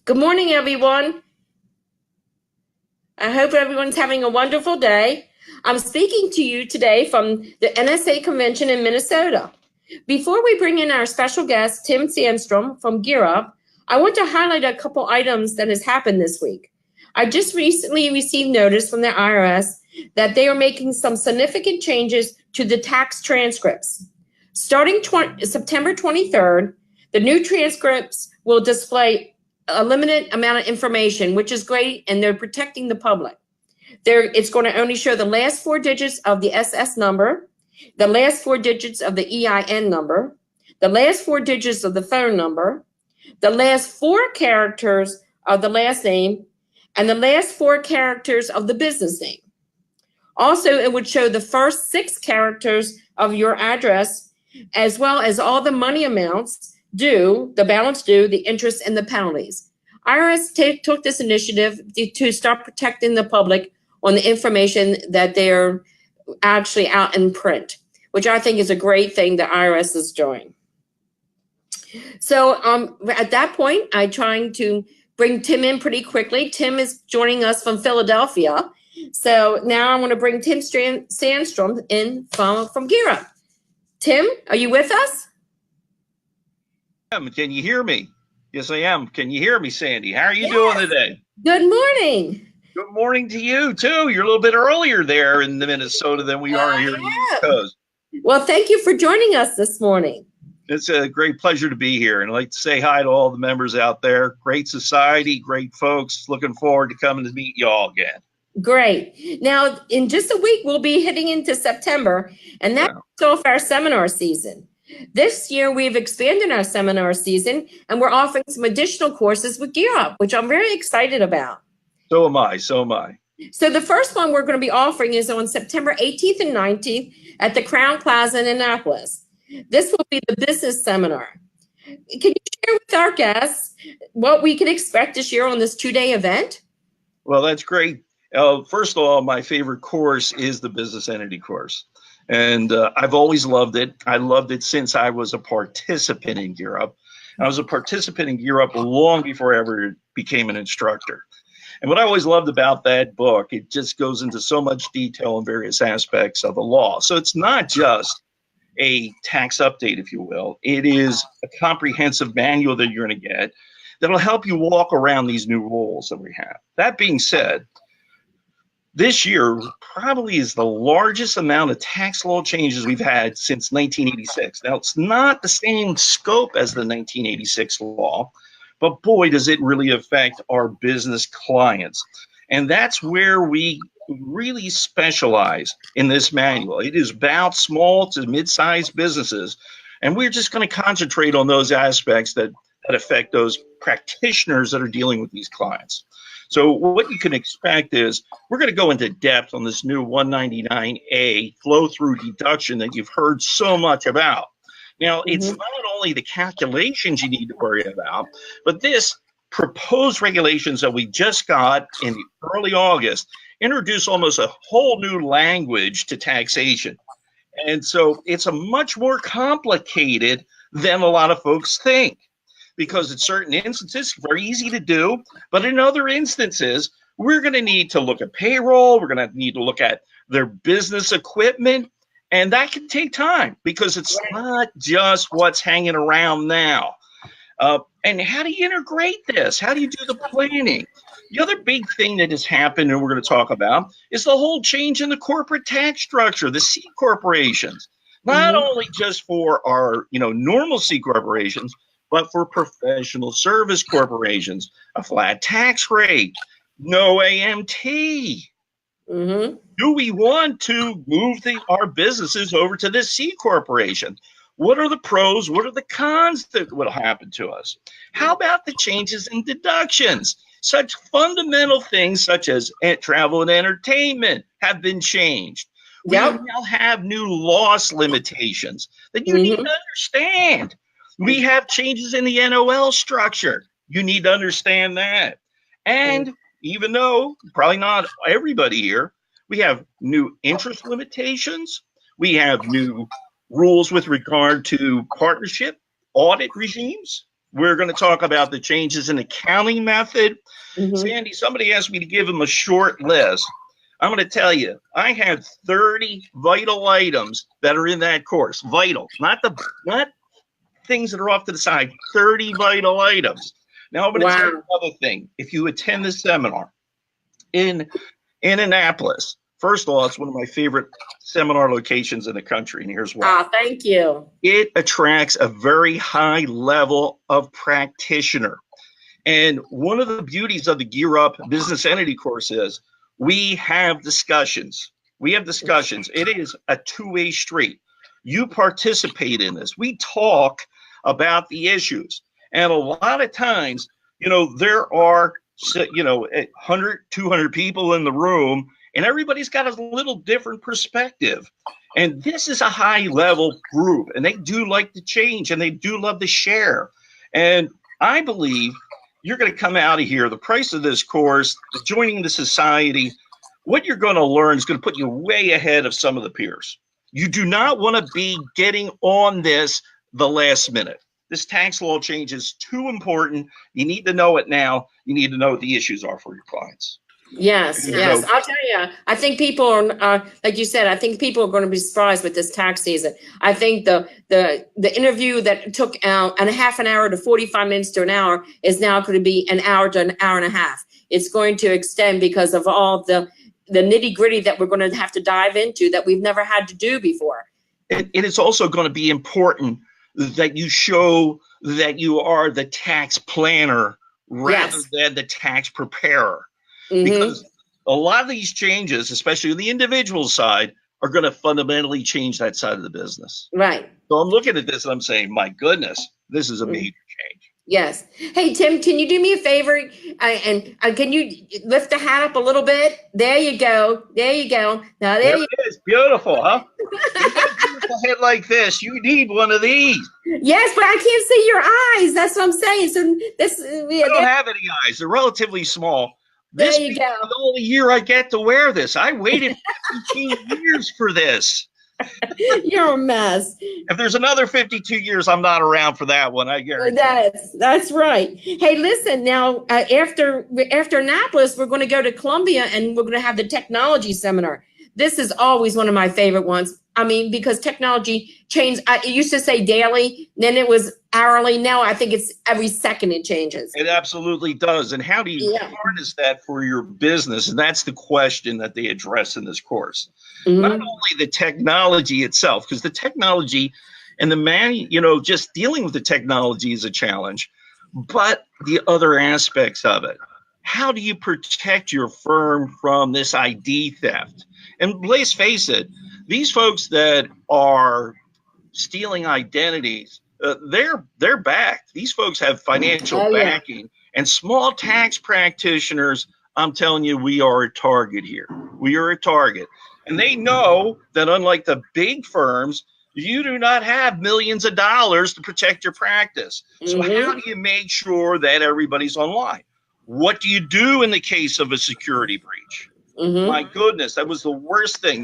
Good morning, everyone. I hope everyone's having a wonderful day. I'm speaking to you today from the NSA convention in Minnesota. Before we bring in our special guest, Tim Sundstrom from Gear Up, I want to highlight a couple items that has happened this week. I just recently received notice from the IRS that they are making some significant changes to the tax transcripts. Starting September 23rd, the new transcripts will display a limited amount of information, which is great, and they're protecting the public. It's going to only show the last four digits of the SS number, the last four digits of the EIN number, the last four digits of the phone number, the last four characters of the last name, and the last four characters of the business name. Also, it would show the first six characters of your address, as well as all the money amounts due, the balance due, the interest, and the penalties. IRS took this initiative to start protecting the public on the information that they're actually out in print, which I think is a great thing the IRS is doing. So at that point, I'm trying to bring Tim in pretty quickly. Tim is joining us from Philadelphia. So now I want to bring Tim Sundstrom in from Gear Up. Tim, are you with us? Can you hear me? Yes, I am. Can you hear me, Sandy? How are you doing today? Good morning. Good morning to you, too. You're a little bit earlier there in Minnesota than we are here in the East Coast. Well, thank you for joining us this morning. It's a great pleasure to be here. And I'd like to say hi to all the members out there. Great society, great folks. Looking forward to coming to meet you all again. Great. Now, in just a week, we'll be heading into September, and that's off our seminar season. This year, we've expanded our seminar season, and we're offering some additional courses with Gear Up, which I'm very excited about. So am I. So am I. So the first one we're going to be offering is on September 18th and 19th at the Crown Plaza in Annapolis. This will be the business seminar. Can you share with our guests what we can expect this year on this two-day event? Well, that's great. First of all, my favorite course is the business entity course. And I've always loved it. I loved it since I was a participant in Gear Up. I was a participant in Gear Up long before I ever became an instructor. And what I always loved about that book, it just goes into so much detail in various aspects of the law. So it's not just a tax update, if you will. It is a comprehensive manual that you're going to get that'll help you walk around these new rules that we have. That being said, this year probably is the largest amount of tax law changes we've had since 1986. Now, it's not the same scope as the 1986 law, but boy, does it really affect our business clients. And that's where we really specialize in this manual. It is about small to mid-sized businesses, and we're just going to concentrate on those aspects that affect those practitioners that are dealing with these clients. So what you can expect is we're going to go into depth on this new 199A flow-through deduction that you've heard so much about. Now, it's not only the calculations you need to worry about, but this proposed regulations that we just got in early August introduce almost a whole new language to taxation. And so it's a much more complicated than a lot of folks think. Because in certain instances, very easy to do, but in other instances, we're going to need to look at payroll, we're going to need to look at their business equipment, and that can take time because it's not just what's hanging around now. And how do you integrate this? How do you do the planning? The other big thing that has happened and we're going to talk about is the whole change in the corporate tax structure, the C corporations, not only just for our normal C corporations, but for professional service corporations, a flat tax rate, no AMT. Do we want to move our businesses over to this C corporation? What are the pros? What are the cons that will happen to us? How about the changes in deductions? Such fundamental things such as travel and entertainment have been changed. We now have new loss limitations that you need to understand. We have changes in the NOL structure. You need to understand that. And even though probably not everybody here, we have new interest limitations. We have new rules with regard to partnership, audit regimes, We're going to talk about the changes in accounting method. Mhm. Sandy, somebody asked me to give them a short list. I'm going to tell you, I had 30 vital items that are in that course. Vital, not things that are off to the side. 30 vital items. Now I'm going to tell you another thing. If you attend this seminar in Annapolis, first of all, it's one of my favorite seminar locations in the country, and here's why. Ah, thank you. It attracts a very high level of practitioner. And one of the beauties of the Gear Up Business Entity course is we have discussions. It is a two-way street. You participate in this. We talk about the issues. And a lot of times, there are, 100, 200 people in the room, and everybody's got a little different perspective. And this is a high-level group, and they do like to change, and they do love to share. And I believe you're going to come out of here, the price of this course, joining the society, what you're going to learn is going to put you way ahead of some of the peers. You do not want to be getting on this the last minute. This tax law change is too important. You need to know it now. You need to know what the issues are for your clients. Yes. I'll tell you, I think people are, like you said, I think people are going to be surprised with this tax season. I think the interview that took and a half an hour to 45 minutes to an hour is now going to be an hour to an hour and a half. It's going to extend because of all the nitty gritty that we're going to have to dive into that we've never had to do before. It is also going to be important that you show that you are the tax planner rather than the tax preparer. Mm-hmm. Because a lot of these changes, especially the individual side, are going to fundamentally change that side of the business. Right. So I'm looking at this and I'm saying, my goodness, this is a major change. Yes. Hey, Tim, can you do me a favor? And can you lift the hat up a little bit? There you go. Now there it is. Beautiful, huh? You got a beautiful head like this. You need one of these. Yes, but I can't see your eyes. That's what I'm saying. So I don't have any eyes. They're relatively small. This is the only year I get to wear this. I waited 52 years for this. You're a mess. If there's another 52 years, I'm not around for that one. I guarantee. That's right. Hey, listen, now after Annapolis, we're going to go to Columbia and we're going to have the technology seminar. This is always one of my favorite ones. I mean, because technology changed. It used to say daily, then it was hourly. Now I think it's every second it changes. It absolutely does. And how do you harness that for your business? And that's the question that they address in this course. Mm-hmm. Not only the technology itself, because the technology and just dealing with the technology is a challenge, but the other aspects of it. How do you protect your firm from this ID theft? And let's face it, these folks that are stealing identities, they're backed. These folks have financial backing, and small tax practitioners, I'm telling you, we are a target here. We are a target. And they know that unlike the big firms, you do not have millions of dollars to protect your practice. So how do you make sure that everybody's online? What do you do in the case of a security breach? Mm-hmm. My goodness, that was the worst thing.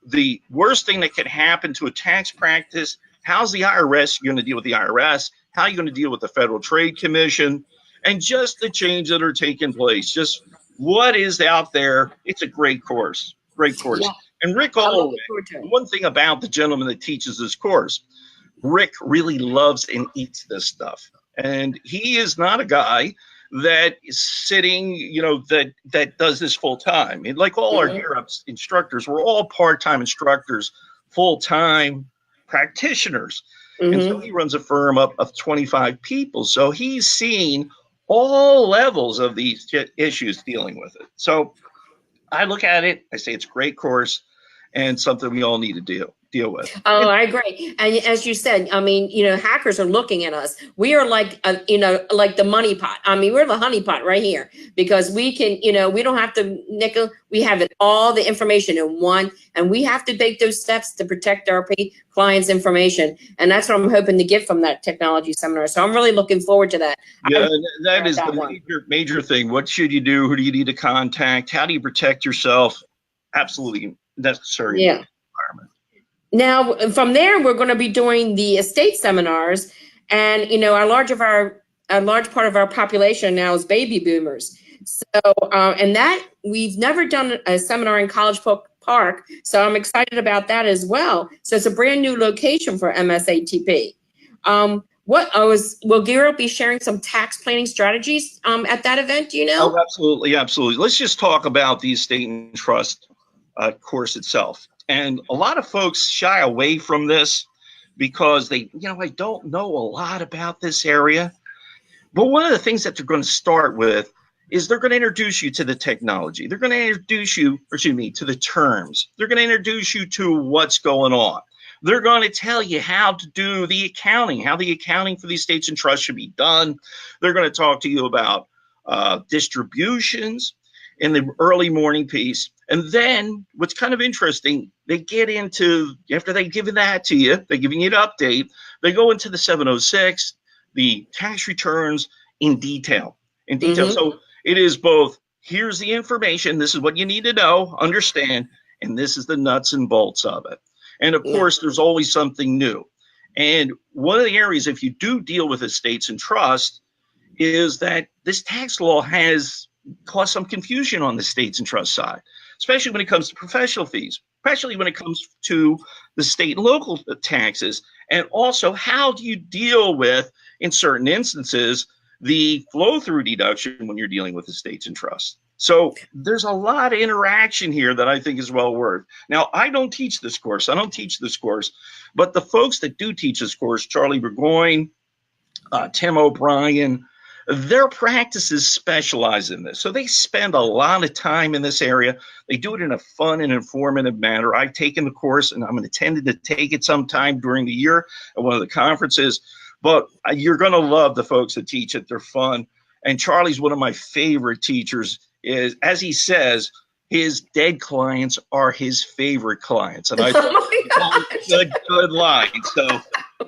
The worst thing that could happen to a tax practice. How's the IRS going to deal with the IRS? How are you going to deal with the Federal Trade Commission? And just the change that are taking place. Just what is out there. It's a great course. Great course. Yeah. And Rick Holloway, one thing about the gentleman that teaches this course, Rick really loves and eats this stuff. And he is not a guy that is sitting, that does this full time. And like all our Gear Up instructors, we're all part-time instructors, full-time practitioners. Mm-hmm. And so he runs a firm up of 25 people. So he's seen all levels of these issues dealing with it. So I look at it, I say it's a great course and something we all need to deal with. Oh, I agree. And as you said, I mean, hackers are looking at us. We are like, like the money pot. I mean, we're the honey pot right here because we can, we don't have to nickel. We have all the information in one, and we have to take those steps to protect our clients' information. And that's what I'm hoping to get from that technology seminar. So I'm really looking forward to that. Yeah, that is the major thing. What should you do? Who do you need to contact? How do you protect yourself? Absolutely necessary environment. Now, from there, we're going to be doing the estate seminars. And, a large of our a large part of our population now is baby boomers. So, and that we've never done a seminar in College Park, so I'm excited about that as well. So it's a brand new location for MSATP. Will Giro be sharing some tax planning strategies at that event? Do you know? Oh, absolutely, absolutely. Let's just talk about the estate and trust course itself. And a lot of folks shy away from this because I don't know a lot about this area. But one of the things that they're going to start with is they're going to introduce you to the technology. They're going to introduce you, to the terms. They're going to introduce you to what's going on. They're going to tell you how to do the accounting, how the accounting for the estates and trusts should be done. They're going to talk to you about distributions in the early morning piece. And then what's kind of interesting, they get into, after they've given that to you, they're giving you an update, they go into the 706, the tax returns in detail. Mm-hmm. So it is both, here's the information, this is what you need to know, understand, and this is the nuts and bolts of it. And of course, there's always something new. And one of the areas, if you do deal with estates and trust, is that this tax law has caused some confusion on the estates and trust side, especially when it comes to professional fees, especially when it comes to the state and local taxes. And also, how do you deal with, in certain instances, the flow-through deduction when you're dealing with estates and trusts? So there's a lot of interaction here that I think is well worth. Now, I don't teach this course. But the folks that do teach this course, Charlie Burgoyne, Tim O'Brien, their practices specialize in this. So they spend a lot of time in this area. They do it in a fun and informative manner. I've taken the course, and I'm intended to take it sometime during the year at one of the conferences. But you're going to love the folks that teach it. They're fun. And Charlie's one of my favorite teachers. Is, as he says, his dead clients are his favorite clients. And I thought good line. So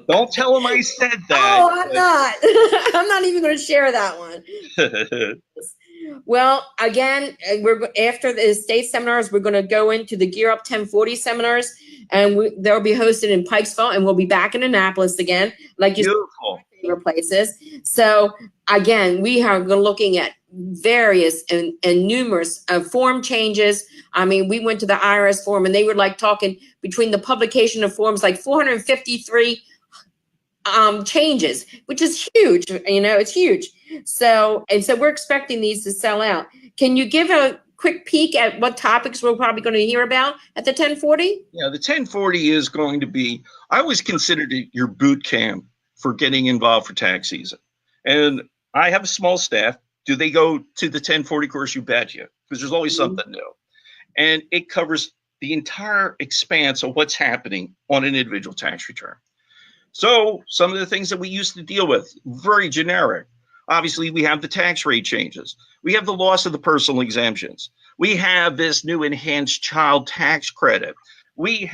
don't tell him I said that. Oh, I'm not. I'm not even going to share that one. Well, again, after the estate seminars, we're going to go into the Gear Up 1040 seminars, and they'll be hosted in Pikesville, and we'll be back in Annapolis again, like you said, favorite places. So again, we are looking at various and numerous form changes. I mean, we went to the IRS form, and they were like talking between the publication of forms, like 453 changes, which is huge. It's huge. So we're expecting these to sell out. Can you give a quick peek at what topics we're probably going to hear about at the 1040? Yeah, the 1040 is going to be, I always considered it your boot camp for getting involved for tax season. And I have a small staff. Do they go to the 1040 course? You bet you, because there's always something new. And it covers the entire expanse of what's happening on an individual tax return. So some of the things that we used to deal with, very generic. Obviously, we have the tax rate changes. We have the loss of the personal exemptions. We have this new enhanced child tax credit. We're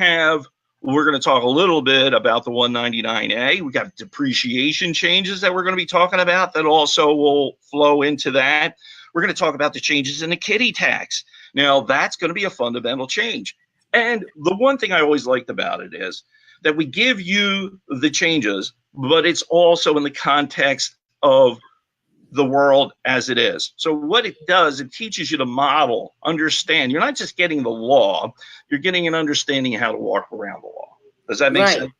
going to talk a little bit about the 199A. We got depreciation changes that we're going to be talking about that also will flow into that. We're going to talk about the changes in the Kiddie Tax. Now, that's going to be a fundamental change. And the one thing I always liked about it is that we give you the changes, but it's also in the context of the world as it is. So what it does, it teaches you to model, understand. You're not just getting the law, you're getting an understanding of how to walk around the law. Does that make sense?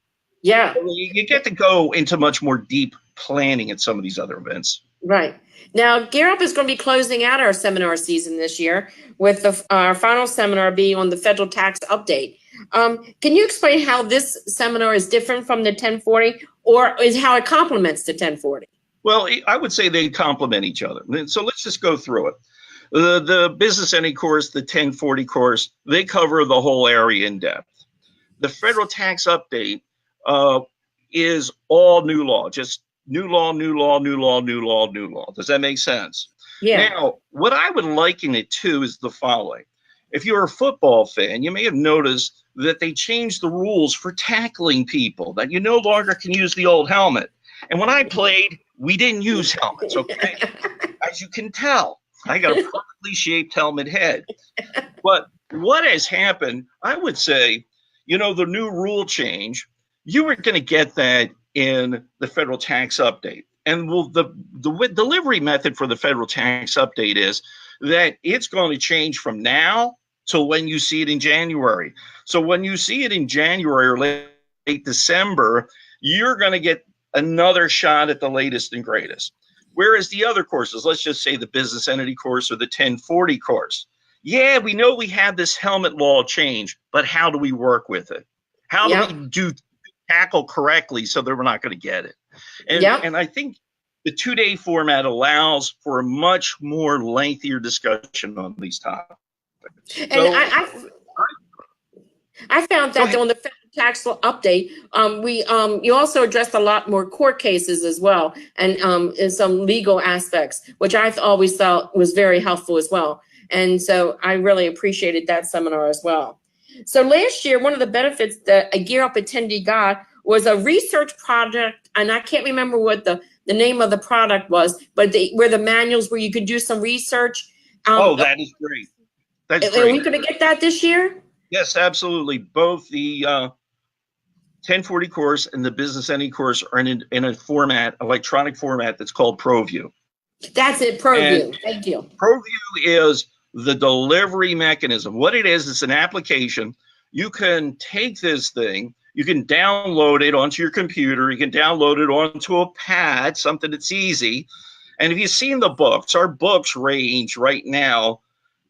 Yeah. You get to go into much more deep planning at some of these other events. Right. Now, Gear Up is going to be closing out our seminar season this year with our final seminar being on the federal tax update. Can you explain how this seminar is different from the 1040, or is how it complements the 1040? Well, I would say they complement each other. So let's just go through it. The business entity course, the 1040 course, they cover the whole area in depth. The federal tax update is all new law, just new law, new law, new law, new law, new law. Does that make sense? Yeah. Now, what I would liken it to is the following. If you're a football fan, you may have noticed that they changed the rules for tackling people, that you no longer can use the old helmet. And when I played, we didn't use helmets, okay? As you can tell, I got a perfectly shaped helmet head. But what has happened, I would say, the new rule change, you were going to get that in the federal tax update. And the delivery method for the federal tax update is that it's going to change from now to when you see it in January. So when you see it in January or late December, you're going to get another shot at the latest and greatest. Whereas the other courses, let's just say the business entity course or the 1040 course, yeah, we know we had this helmet law change, but how do we work with it? How do we tackle correctly so that we're not going to get it? And I think the 2-day format allows for a much more lengthier discussion on these topics. And so, I found that on the federal tax law update, you also addressed a lot more court cases as well, and some legal aspects, which I've always thought was very helpful as well. And so I really appreciated that seminar as well. So last year, one of the benefits that a Gear Up attendee got was a research project, and I can't remember what the name of the product was, but where the manuals where you could do some research. That is great. That's great. Are we going to get that this year? Yes, absolutely. Both the 1040 course and the business entity course are in a format, electronic format that's called ProView. That's it, ProView. Thank you. ProView is the delivery mechanism. What it is, it's an application. You can take this thing, you can download it onto your computer, you can download it onto a pad, something that's easy. And if you've seen the books, our books range right now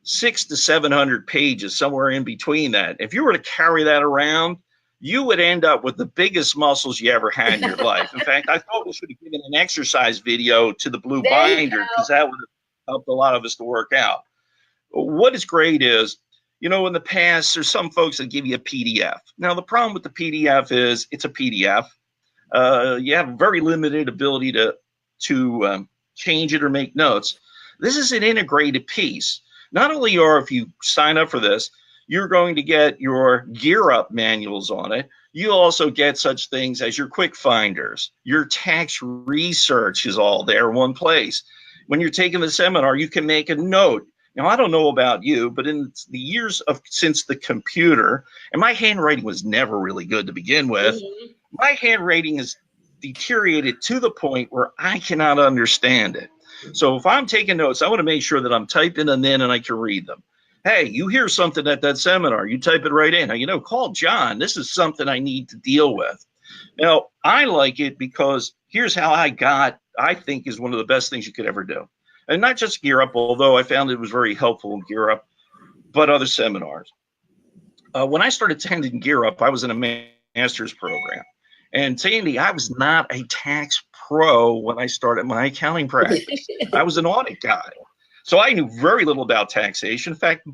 600 to 700 pages, somewhere in between that. If you were to carry that around, you would end up with the biggest muscles you ever had in your life. In fact, I thought we should have given an exercise video to the blue binder, because that would have helped a lot of us to work out. What is great is, in the past, there's some folks that give you a PDF. Now, the problem with the PDF is it's a PDF. You have very limited ability to change it or make notes. This is an integrated piece. Not only if you sign up for this, you're going to get your Gear Up manuals on it. You also get such things as your quick finders. Your tax research is all there in one place. When you're taking the seminar, you can make a note. Now, I don't know about you, but in the years since the computer, and my handwriting was never really good to begin with, my handwriting has deteriorated to the point where I cannot understand it. So if I'm taking notes, I want to make sure that I'm typing them in and I can read them. Hey, you hear something at that seminar, you type it right in. Now, call John. This is something I need to deal with. Now, I like it because here's how I think is one of the best things you could ever do. And not just Gear Up, although I found it was very helpful in Gear Up, but other seminars. When I started attending Gear Up, I was in a master's program. And Sandy, I was not a tax pro when I started my accounting practice. I was an audit guy. So I knew very little about taxation. In fact,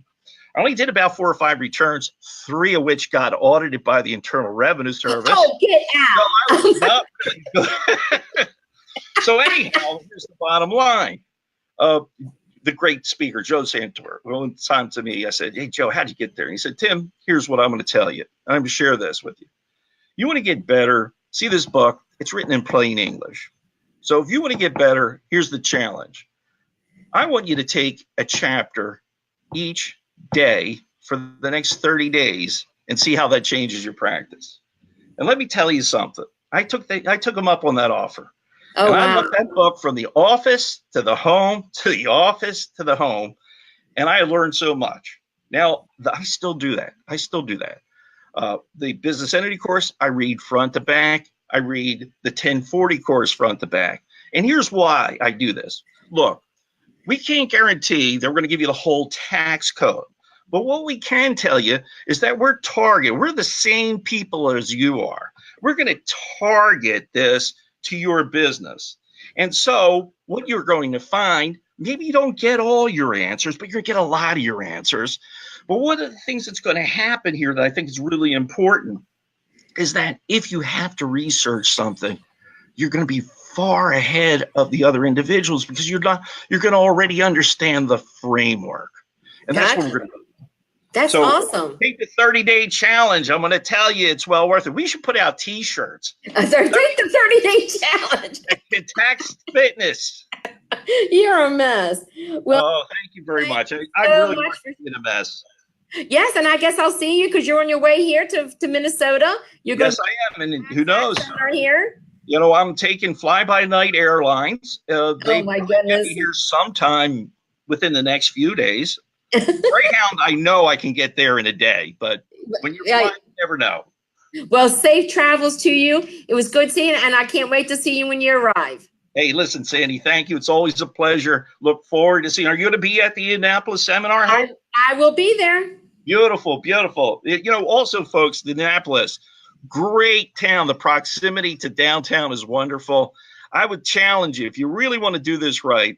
I only did about 4 or 5 returns, 3 of which got audited by the Internal Revenue Service. Oh, get out. So I was not really good. So anyhow, here's the bottom line. The great speaker, Joe Santor, one time to me, I said, hey, Joe, how'd you get there? And he said, Tim, here's what I'm going to tell you. I'm going to share this with you. You want to get better, see this book, it's written in plain English. So if you want to get better, here's the challenge. I want you to take a chapter each day for the next 30 days and see how that changes your practice. And let me tell you something. I took them up on that offer. Oh, and wow. I looked that book from the office to the home, to the office to the home, and I learned so much. Now, I still do that. The business entity course, I read front to back. I read the 1040 course front to back. And here's why I do this. Look, we can't guarantee that we're going to give you the whole tax code. But what we can tell you is that we're the same people as you are. We're going to target this to your business. And so what you're going to find, maybe you don't get all your answers, but you're going to get a lot of your answers. But one of the things that's going to happen here that I think is really important is that if you have to research something, you're going to be far ahead of the other individuals because you're going to already understand the framework. And that's what we're going to do. That's awesome. Take the 30-day challenge. I'm going to tell you it's well worth it. We should put out T-shirts. Take the 30-day challenge. Tax fitness. You're a mess. Well, thank you very much. I really want to be a mess. Yes, and I guess I'll see you because you're on your way here to Minnesota. Yes, I am. And who knows? Here. I'm taking fly-by-night airlines. They Oh my probably get goodness. me here sometime within the next few days. Greyhound, I know I can get there in a day, but when you're Yeah. flying, you never know. Well, safe travels to you. It was good seeing you, and I can't wait to see you when you arrive. Hey, listen, Sandy, thank you. It's always a pleasure. Look forward to seeing. Are you going to be at the Indianapolis seminar? I will be there. Beautiful, beautiful. Also, folks, Indianapolis, great town. The proximity to downtown is wonderful. I would challenge you, if you really want to do this right,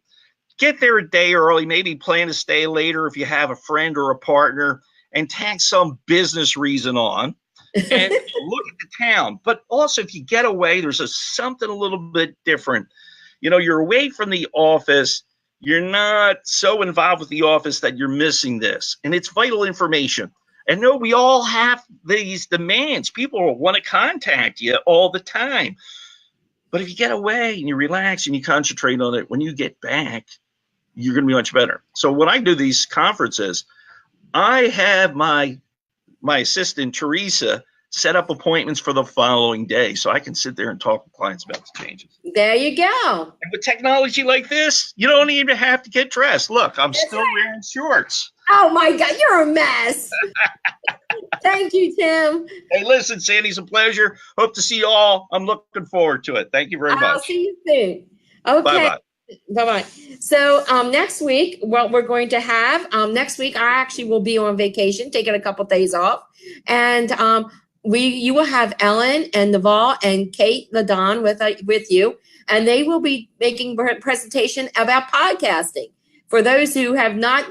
get there a day early, maybe plan to stay later if you have a friend or a partner, and tag some business reason on and look at the town. But also, if you get away, there's something a little bit different. You're away from the office. You're not so involved with the office that you're missing this. And it's vital information. And no, we all have these demands. People want to contact you all the time. But if you get away and you relax and you concentrate on it, when you get back, you're going to be much better. So when I do these conferences, I have my assistant, Teresa, set up appointments for the following day so I can sit there and talk with clients about the changes. There you go. And with technology like this, you don't even have to get dressed. Look, I'm That's still right. wearing shorts. Oh my God, you're a mess. Thank you, Tim. Hey, listen, Sandy's a pleasure. Hope to see you all. I'm looking forward to it. Thank you very much. I'll see you soon. Okay. Bye-bye. Bye-bye. So next week, what we're going to have, next week, I actually will be on vacation, taking a couple days off. And you will have Ellen and Naval and Kate Ladon with you, and they will be making a presentation about podcasting. For those who have not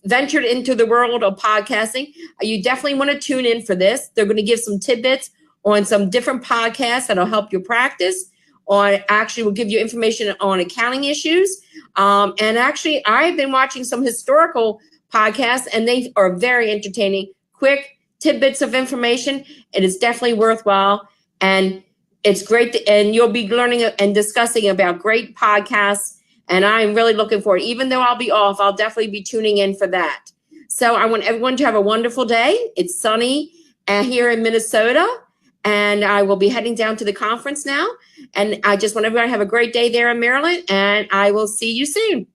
ventured into the world of podcasting, you definitely want to tune in for this. They're going to give some tidbits on some different podcasts that'll help you practice. Or actually will give you information on accounting issues. And actually, I've been watching some historical podcasts, and they are very entertaining, quick tidbits of information. It is definitely worthwhile, and it's great. And you'll be learning and discussing about great podcasts. And I'm really looking forward. Even though I'll be off, I'll definitely be tuning in for that. So I want everyone to have a wonderful day. It's sunny here in Minnesota. And I will be heading down to the conference now. And I just want everybody to have a great day there in Maryland. And I will see you soon.